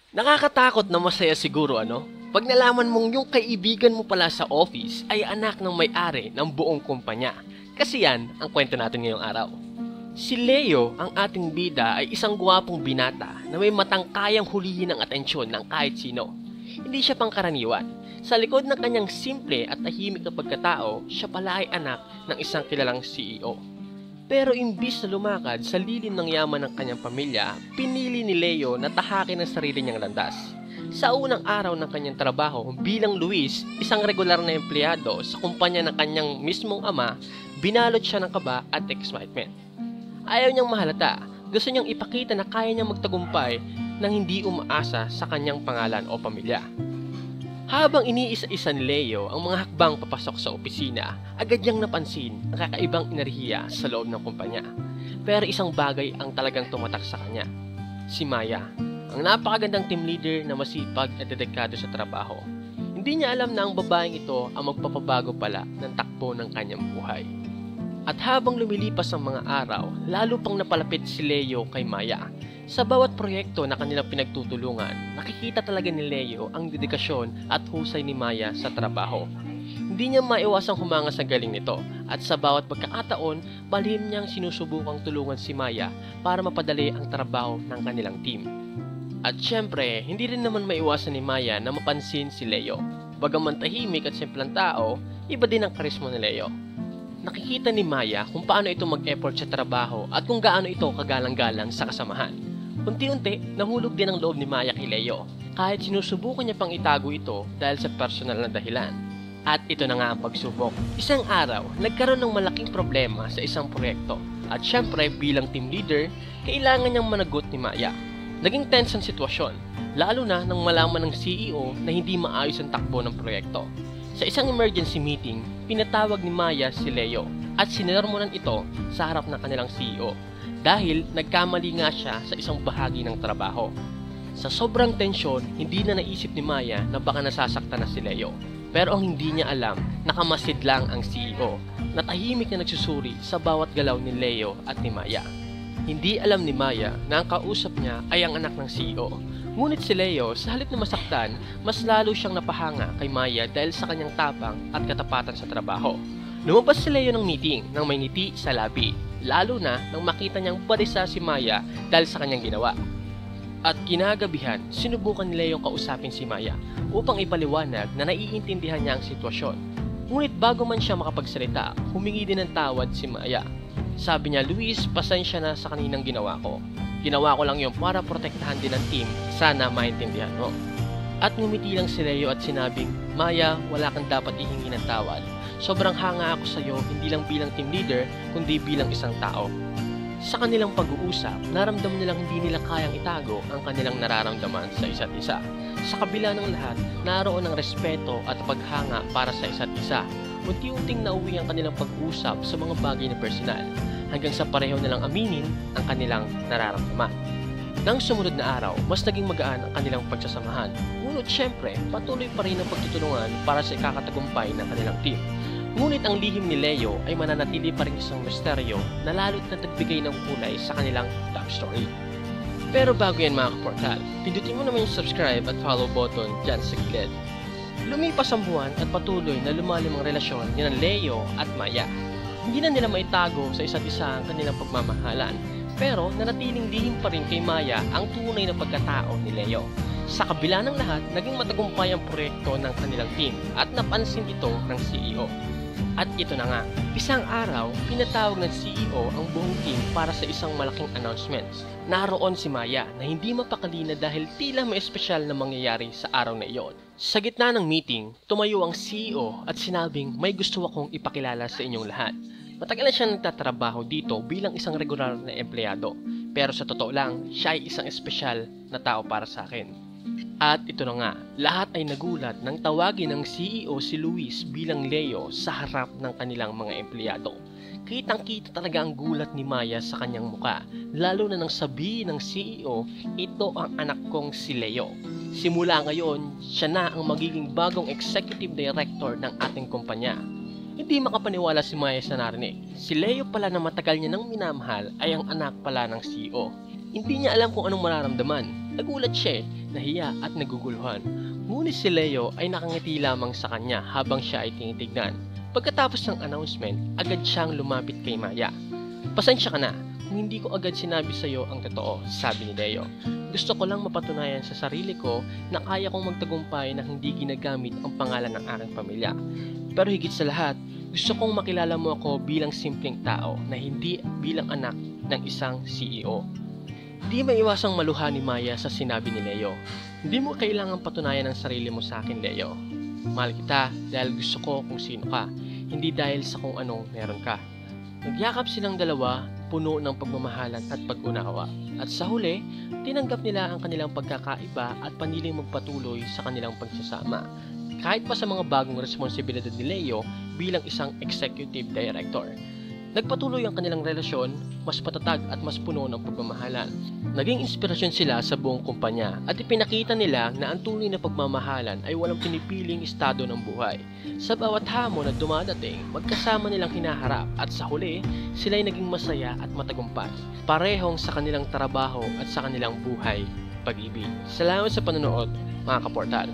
Nakakatakot na masaya siguro ano? Pag nalaman mong yung kaibigan mo pala sa office ay anak ng may-ari ng buong kumpanya. Kasi yan ang kwento natin ngayong araw. Si Leo, ang ating bida, ay isang gwapong binata na may matang kayang hulihin ang atensyon ng kahit sino. Hindi siya pangkaraniwan. Sa likod ng kanyang simple at tahimik na pagkatao, siya pala ay anak ng isang kilalang CEO. Pero imbis na lumakad sa lilim ng yaman ng kanyang pamilya, pinili ni Leo na tahakin ang sarili niyang landas. Sa unang araw ng kanyang trabaho bilang Luis, isang regular na empleyado sa kumpanya ng kanyang mismong ama, binalot siya ng kaba at excitement. Ayaw niyang mahalata, gusto niyang ipakita na kaya niyang magtagumpay nang hindi umaasa sa kanyang pangalan o pamilya. Habang iniisa-isa ni Leo ang mga hakbang papasok sa opisina, agad niyang napansin ang kakaibang enerhiya sa loob ng kumpanya. Pero isang bagay ang talagang tumatak sa kanya. Si Maya, ang napakagandang team leader na masipag at dedikado sa trabaho. Hindi niya alam na ang babaeng ito ang magpapabago pala ng takbo ng kanyang buhay. At habang lumilipas ang mga araw, lalo pang napalapit si Leo kay Maya. Sa bawat proyekto na kanilang pinagtutulungan, nakikita talaga ni Leo ang dedikasyon at husay ni Maya sa trabaho. Hindi niya maiwasang humanga sa galing nito at sa bawat pagkakataon, palihim niyang sinusubukang tulungan si Maya para mapadali ang trabaho ng kanilang team. At syempre, hindi rin naman maiwasan ni Maya na mapansin si Leo. Bagaman tahimik at simpleng tao, iba din ang karisma ni Leo. Nakikita ni Maya kung paano ito mag-effort sa trabaho at kung gaano ito kagalang-galang sa kasamahan. Unti-unti, nahulog din ang loob ni Maya kay Leo, kahit sinusubukan niya pang itago ito dahil sa personal na dahilan. At ito na nga ang pagsubok. Isang araw, nagkaroon ng malaking problema sa isang proyekto. At syempre, bilang team leader, kailangan niyang managot ni Maya. Naging tense ang sitwasyon, lalo na nang malaman ng CEO na hindi maayos ang takbo ng proyekto. Sa isang emergency meeting, pinatawag ni Maya si Leo at sinermonan ito sa harap ng kanilang CEO. Dahil nagkamali nga siya sa isang bahagi ng trabaho. Sa sobrang tensyon, hindi na naisip ni Maya na baka nasasaktan na si Leo. Pero ang hindi niya alam, nakamasid lang ang CEO na tahimik na nagsusuri sa bawat galaw ni Leo at ni Maya. Hindi alam ni Maya na ang kausap niya ay ang anak ng CEO. Ngunit si Leo, sa halip na masaktan, mas lalo siyang napahanga kay Maya dahil sa kanyang tapang at katapatan sa trabaho. Lumabas si Leo ng meeting nang may ngiti sa labi, lalo na nang makita niyang parisa si Maya dahil sa kanyang ginawa. At kinagabihan, sinubukan ni Leo kausapin si Maya upang ipaliwanag na naiintindihan niya ang sitwasyon. Ngunit bago man siya makapagsalita, humingi din ng tawad si Maya. Sabi niya, Luis, pasensya na sa kaninang ginawa ko. Ginawa ko lang yun para protektahan din ang team, sana maintindihan mo. At ngumiti lang si Leo at sinabing, Maya, wala kang dapat ihingi ng tawad. Sobrang hanga ako sa iyo hindi lang bilang team leader, kundi bilang isang tao. Sa kanilang pag-uusap, naramdaman nilang hindi nila kayang itago ang kanilang nararamdaman sa isa't isa. Sa kabila ng lahat, naroon ang respeto at paghanga para sa isa't isa. Unti-unting nauwi ang kanilang pag-usap sa mga bagay na personal, hanggang sa pareho nilang aminin ang kanilang nararamdaman. Nang sumunod na araw, mas naging magaan ang kanilang pagsasamahan. Ngunit syempre, patuloy pa rin ang pagtutulungan para sa ikakatagumpay ng kanilang team. Ngunit ang lihim ni Leo ay mananatili pa rin isang misteryo na lalo't natagbigay ng kulay sa kanilang love story. Pero bago yan mga kaportal, pindutin mo naman yung subscribe at follow button dyan sa gilid. Lumipas ang buwan at patuloy na lumalim ang relasyon ni Leo at Maya. Hindi na nila maitago sa isa't isa ang kanilang pagmamahalan, pero nanatiling lihim pa rin kay Maya ang tunay na pagkatao ni Leo. Sa kabila ng lahat, naging matagumpay ang proyekto ng kanilang team at napansin ito ng CEO. At ito na nga, isang araw, pinatawag ng CEO ang buong team para sa isang malaking announcement. Naroon si Maya na hindi mapakalina dahil tila may espesyal na mangyayari sa araw na iyon. Sa gitna ng meeting, tumayo ang CEO at sinabing may gusto akong ipakilala sa inyong lahat. Matagal na siya nagtatrabaho dito bilang isang regular na empleyado. Pero sa totoo lang, siya ay isang espesyal na tao para sa akin. At ito na nga, lahat ay nagulat nang tawagin ng CEO si Luis bilang Leo sa harap ng kanilang mga empleyado. Kitang-kita talaga ang gulat ni Maya sa kanyang muka, lalo na nang sabihin ng CEO, ito ang anak kong si Leo. Simula ngayon, siya na ang magiging bagong executive director ng ating kumpanya. Hindi makapaniwala si Maya sa narinig. Si Leo pala na matagal niya nang minamahal ay ang anak pala ng CEO. Hindi niya alam kung anong mararamdaman. Nagulat siya, nahiya at naguguluhan. Ngunit si Leo ay nakangiti lamang sa kanya habang siya ay tinitignan. Pagkatapos ng announcement, agad siyang lumapit kay Maya. "Pasensya ka na kung hindi ko agad sinabi sa iyo ang totoo," sabi ni Leo. "Gusto ko lang mapatunayan sa sarili ko na kaya kong magtagumpay na hindi ginagamit ang pangalan ng aking pamilya. Pero higit sa lahat, gusto kong makilala mo ako bilang simpleng tao na hindi bilang anak ng isang CEO." Di maiwasang maluha ni Maya sa sinabi ni Leo. "Hindi mo kailangang patunayan ang sarili mo sa akin, Leo. Mahal kita dahil gusto ko kung sino ka, hindi dahil sa kung anong meron ka." Nagyakap silang dalawa, puno ng pagmamahalan at pag-unawa. At sa huli, tinanggap nila ang kanilang pagkakaiba at paniling magpatuloy sa kanilang pagsasama. Kahit pa sa mga bagong responsibilidad ni Leo bilang isang executive director. Nagpatuloy ang kanilang relasyon, mas patatag at mas puno ng pagmamahalan. Naging inspirasyon sila sa buong kumpanya at ipinakita nila na ang tunay na pagmamahalan ay walang pinipiling estado ng buhay. Sa bawat hamon na dumadating, magkasama nilang hinaharap at sa huli, sila'y naging masaya at matagumpay. Parehong sa kanilang trabaho at sa kanilang buhay, pag-ibig. Salamat sa panonood, mga kaportal.